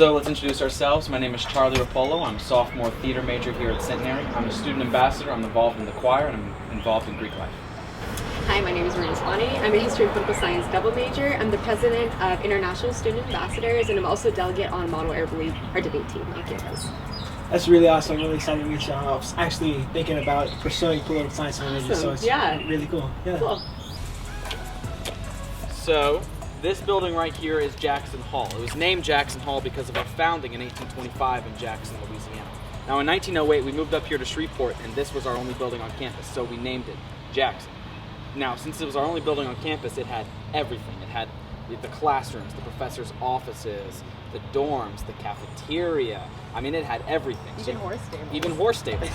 So let's introduce ourselves. My name is Charlie Rapolo. I'm a sophomore theater major here at Centenary. I'm a student ambassador. I'm involved in the choir and I'm involved in Greek life. Hi, my name is Marina Swanee. I'm a history and political science double major. I'm the president of International Student Ambassadors, and I'm also delegate on Model Arab League, our debate team on campus. That's really awesome. I'm really excited to meet you. I was actually thinking about pursuing political science major, so it's really cool. Yeah. Cool. So this building right here is Jackson Hall. It was named Jackson Hall because of our founding in 1825 in Jackson, Louisiana. Now in 1908 we moved up here to Shreveport and this was our only building on campus, so we named it Jackson. Now since it was our only building on campus, it had everything. It had the classrooms, the professors' offices, the dorms, the cafeteria. I mean, it had everything. Even horse stables. Even horse stables.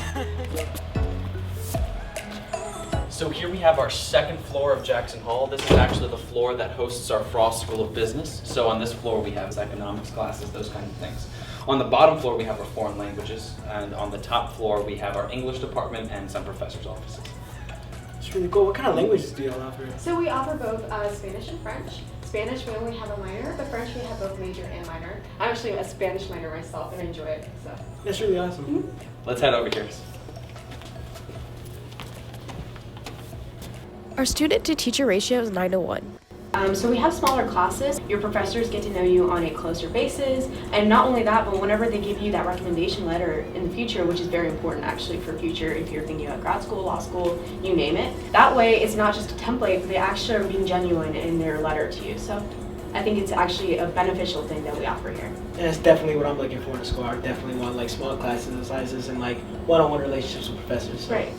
So here we have our second floor of Jackson Hall. This is actually the floor that hosts our Frost School of Business. So on this floor we have economics classes, those kind of things. On the bottom floor we have our foreign languages, and on the top floor we have our English department and some professors' offices. It's really cool. What kind of languages do you all offer? So we offer both Spanish and French. Spanish we only have a minor, but French we have both major and minor. I'm actually a Spanish minor myself and I enjoy it. So That's really awesome. Mm-hmm. Let's head over here. Our student-to-teacher ratio is 9:1. So we have smaller classes. Your professors get to know you on a closer basis, and not only that, but whenever they give you that recommendation letter in the future, which is very important actually for future if you're thinking about grad school, law school, you name it. That way it's not just a template, but they actually are being genuine in their letter to you. So I think it's actually a beneficial thing that we offer here. And that's definitely what I'm looking for in a school. I definitely want like small classes sizes and like one-on-one relationships with professors. Right.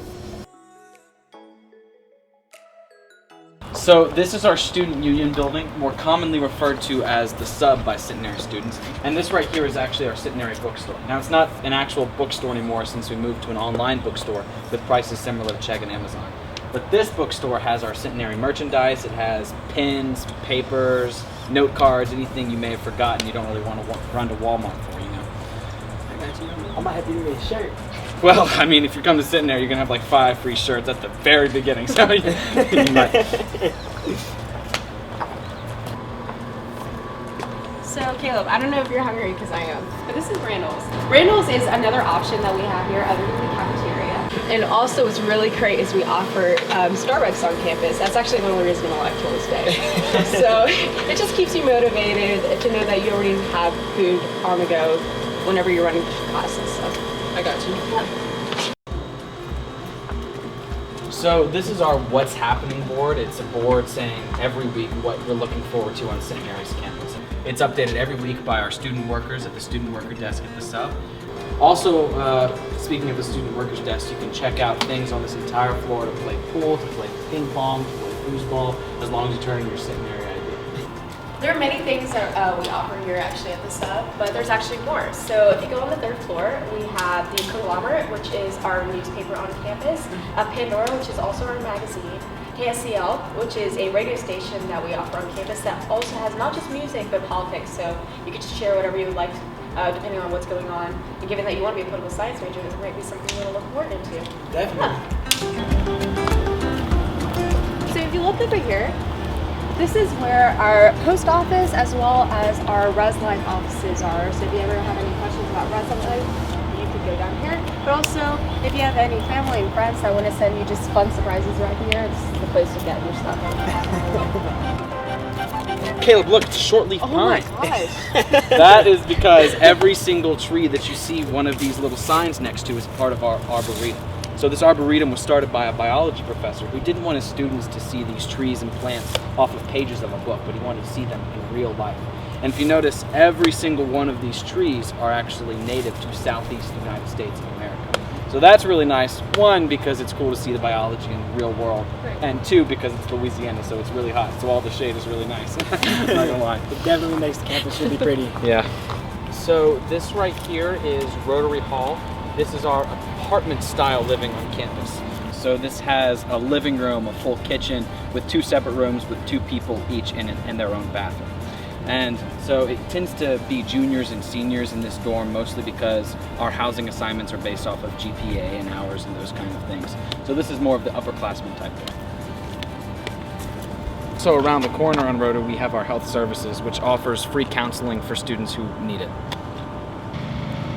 So this is our student union building, more commonly referred to as the Sub by Centenary students. And this right here is actually our Centenary bookstore. Now it's not an actual bookstore anymore since we moved to an online bookstore with prices similar to Chegg and Amazon. But this bookstore has our Centenary merchandise. It has pins, papers, note cards, anything you may have forgotten you don't really want to run to Walmart for, you know. I got you. I might have to give you a shirt. Well, I mean, if you come to Centenary, you're going to have like 5 free shirts at the very beginning. So you might. So Caleb, I don't know if you're hungry because I am, but this is Randall's. Randall's is another option that we have here other than the cafeteria. And also what's really great is we offer Starbucks on campus. That's actually one of the reasons I like to stay. So it just keeps you motivated to know that you already have food on the go whenever you're running classes. So I got you. Yeah. So this is our What's Happening board. It's a board saying every week what we're looking forward to on Centenary's campus. It's updated every week by our student workers at the student worker desk at the Sub. Also, speaking of the student workers desk, you can check out things on this entire floor to play pool, to play ping pong, to play foosball, as long as you turn in your Centenary ID. There are many things that we offer here actually at the Sub, but there's actually more. So if you go on the third floor, we have the Conglomerate, which is our newspaper on campus, Pandora, which is also our magazine, KSCL, which is a radio station that we offer on campus that also has not just music, but politics. So you can just share whatever you would like, depending on what's going on. And given that you want to be a political science major, this might be something you want to look forward into. Definitely. Yeah. So if you look over here, this is where our post office as well as our Res Life offices are. So if you ever have any questions about Res Life, you could go down here. But also, if you have any family and friends that want to send you just fun surprises right here, this is the place to get your stuff. Caleb, look, it's a short-leaf pine. Oh my gosh. That is because every single tree that you see one of these little signs next to is part of our arboretum. So this arboretum was started by a biology professor who didn't want his students to see these trees and plants off of pages of a book, but he wanted to see them in real life. And if you notice, every single one of these trees are actually native to Southeast United States of America. So that's really nice. One, because it's cool to see the biology in the real world. Right. And two, because it's Louisiana, so it's really hot. So all the shade is really nice. I'm not gonna lie. It definitely makes the campus really pretty. Yeah. So this right here is Rotary Hall. This is our apartment-style living on campus. So this has a living room, a full kitchen, with 2 separate rooms with 2 people each in their own bathroom. And so it tends to be juniors and seniors in this dorm, mostly because our housing assignments are based off of GPA and hours and those kind of things. So this is more of the upperclassmen type dorm. So around the corner on Rotary, we have our health services, which offers free counseling for students who need it.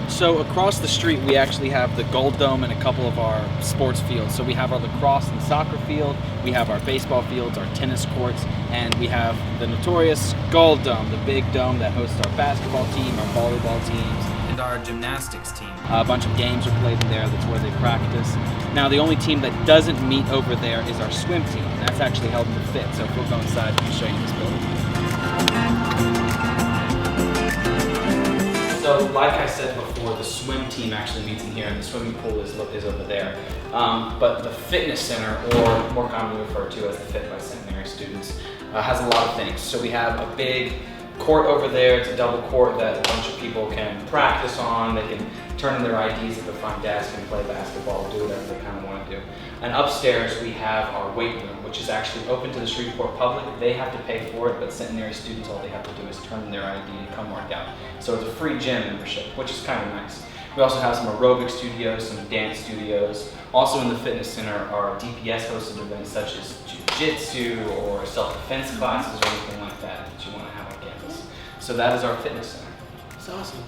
So across the street, we actually have the Gold Dome and a couple of our sports fields. So we have our lacrosse and soccer field, we have our baseball fields, our tennis courts, and we have the notorious Gold Dome, the big dome that hosts our basketball team, our volleyball teams, and our gymnastics team. A bunch of games are played in there, that's where they practice. Now the only team that doesn't meet over there is our swim team, and that's actually held in the Fit. So if we'll go inside, I can show you this building. So like I said before, the swim team actually meets in here, and the swimming pool is over there. But the fitness center, or more commonly referred to as the Fit by Centenary students, has a lot of things. So we have a big court over there. It's a double court that a bunch of people can practice on. They can turn in their IDs at the front desk and play basketball, do whatever they kind of want to do. And upstairs we have our weight room, which is actually open to the Shreveport public. They have to pay for it, but Centenary students, all they have to do is turn in their ID and come work out. So it's a free gym membership, which is kind of nice. We also have some aerobic studios, some dance studios. Also in the fitness center are DPS hosted events such as jiu-jitsu or self-defense classes or anything like that you want to have on campus. So that is our fitness center. That's awesome.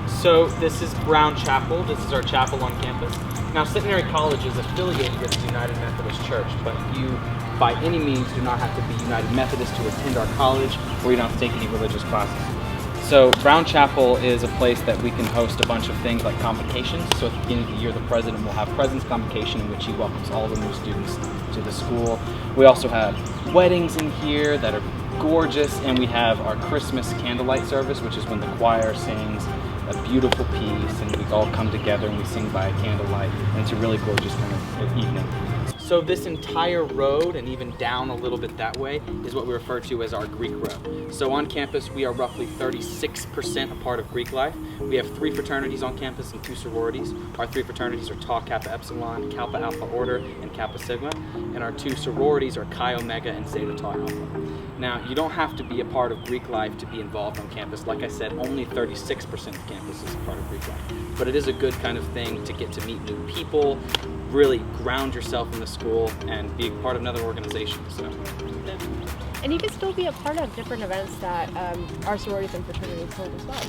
So this is Brown Chapel. This is our chapel on campus. Now Centenary College is affiliated with the United Methodist Church, but you by any means do not have to be United Methodist to attend our college, or you don't have to take any religious classes. So Brown Chapel is a place that we can host a bunch of things like convocations. So at the beginning of the year, the president will have President's Convocation in which he welcomes all the new students to the school. We also have weddings in here that are gorgeous, and we have our Christmas candlelight service, which is when the choir sings a beautiful piece and we all come together and we sing by candlelight, and it's a really gorgeous kind of evening. So this entire road, and even down a little bit that way, is what we refer to as our Greek row. So on campus, we are roughly 36% a part of Greek life. We have 3 fraternities on campus and 2 sororities. Our 3 fraternities are Tau Kappa Epsilon, Kappa Alpha Order, and Kappa Sigma. And our 2 sororities are Chi Omega and Zeta Tau Alpha. Now, you don't have to be a part of Greek life to be involved on campus. Like I said, only 36% of campus is a part of Greek life. But it is a good kind of thing to get to meet new people, really ground yourself in the school, and be a part of another organization. So. And you can still be a part of different events that our sororities and fraternities hold as well.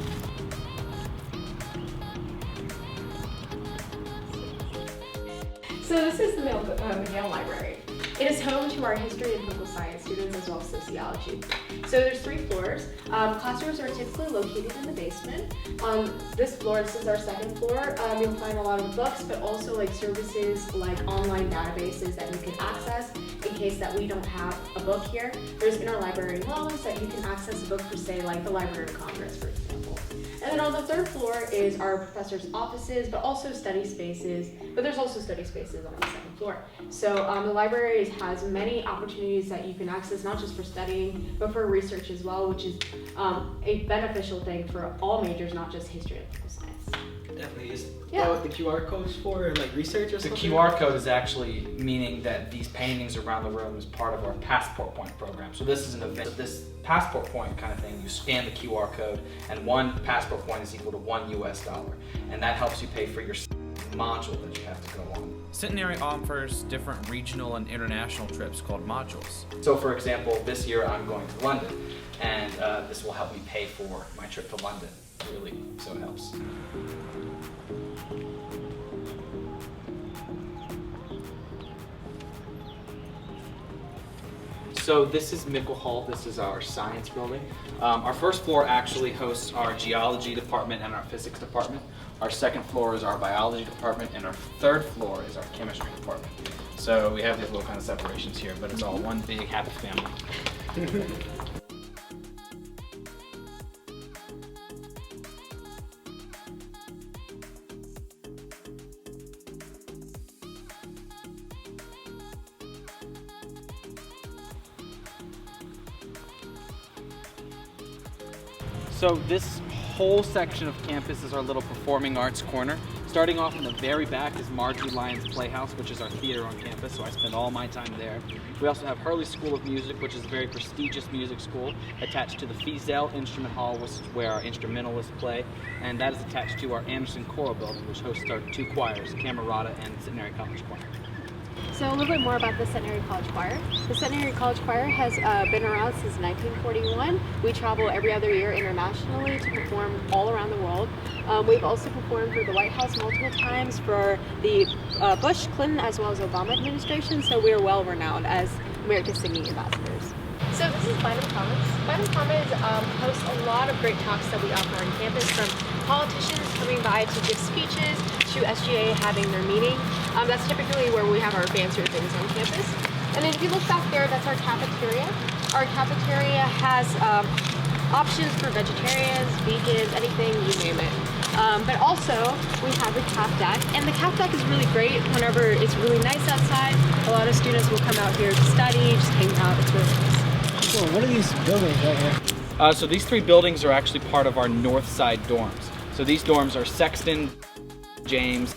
So this is the McGill Library. It is home to our history and political science students as well as sociology. So there's 3 floors. Classrooms are typically located in the basement. On this floor, this is our 2nd floor, you'll find a lot of books, but also like services like online databases that you can access in case that we don't have a book here. There's interlibrary loans that you can access a book for, say, like the Library of Congress, for example. And then on the 3rd floor is our professors' offices, but also study spaces. But there's also study spaces on the 2nd floor. So the library has many opportunities that you can access, not just for studying, but for research as well, which is a beneficial thing for all majors, not just history and political science. Definitely. Is Yeah. that what the QR code's for, like research or The something? QR code is actually meaning that these paintings around the room is part of our Passport Point program. So this is an event. So this Passport Point kind of thing, you scan the QR code, and 1 Passport Point is equal to $1 US, and that helps you pay for your module that you have to go on. Centenary offers different regional and international trips called modules. So for example, this year I'm going to London, and this will help me pay for my trip to London, really, so it helps. So this is Mickle Hall. This is our science building. Our 1st floor actually hosts our geology department and our physics department. Our 2nd floor is our biology department, and our 3rd floor is our chemistry department. So we have these little kind of separations here, but it's all one big happy family. So this whole section of campus is our little performing arts corner. Starting off in the very back is Marjorie Lyons Playhouse, which is our theater on campus, so I spend all my time there. We also have Hurley School of Music, which is a very prestigious music school, attached to the Fiesel Instrument Hall, which is where our instrumentalists play, and that is attached to our Anderson Choral building, which hosts our 2 choirs, Camerata and Centenary College Choir. So a little bit more about the Centenary College Choir. The Centenary College Choir has been around since 1941. We travel every other year internationally to perform all around the world. We've also performed for the White House multiple times for the Bush, Clinton, as well as Obama administration, so we are well renowned as America's Singing Ambassadors. So this is Bynum Commons. Bynum Commons hosts a lot of great talks that we offer on campus, from politicians coming by to give speeches to SGA having their meeting. That's typically where we have our fancier things on campus. And then if you look back there, that's our cafeteria. Our cafeteria has options for vegetarians, vegans, anything, you name it. But also, we have the Caf Deck, and the Caf Deck is really great whenever it's really nice outside. A lot of students will come out here to study, just hang out. It's really nice. Cool. What are these buildings right here? So these 3 buildings are actually part of our north side dorms. So these dorms are Sexton, James,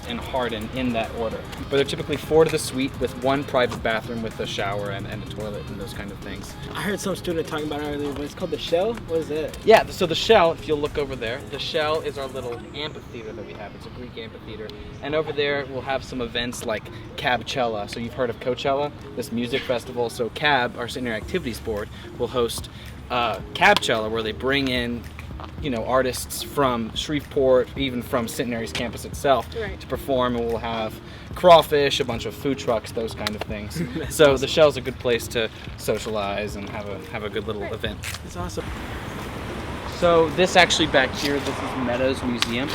and Hardin in that order. But they're typically 4 to the suite with 1 private bathroom with a shower and a toilet and those kind of things. I heard some student talking about it earlier, but it's called the Shell? What is that? Yeah, so the Shell, if you'll look over there, the Shell is our little amphitheater that we have. It's a Greek amphitheater. And over there, we'll have some events like Cabcella. So you've heard of Coachella, this music festival. So CAB, our Centenary Activities Board, will host Cabcella, where they bring in artists from Shreveport, even from Centenary's campus itself, Right. to perform, and we'll have crawfish, a bunch of food trucks, those kind of things. So the Shell's a good place to socialize and have a good little event. It's awesome. So this actually back here, this is Meadows Museum.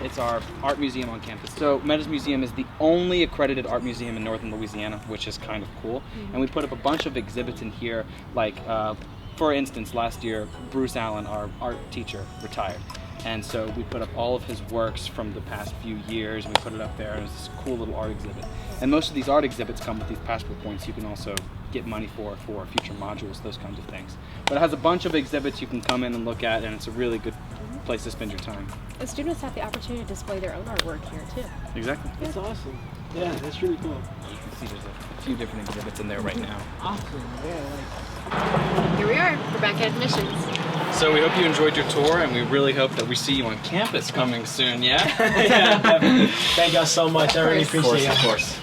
It's our art museum on campus. So Meadows Museum is the only accredited art museum in northern Louisiana, which is kind of cool. And we put up a bunch of exhibits in here, like for instance, last year, Bruce Allen, our art teacher, retired. And so we put up all of his works from the past few years, and we put it up there, and it was this cool little art exhibit. And most of these art exhibits come with these passport points you can also get money for future modules, those kinds of things. But it has a bunch of exhibits you can come in and look at, and it's a really good place to spend your time. The students have the opportunity to display their own artwork here too. Exactly. That's awesome. Yeah, that's really cool. You can see there's a few different exhibits in there right now. Awesome. Yeah, Here we are. We're back at admissions. So we hope you enjoyed your tour, and we really hope that we see you on campus coming soon, yeah? yeah, definitely. Thank y'all so much. I really appreciate it. Of course.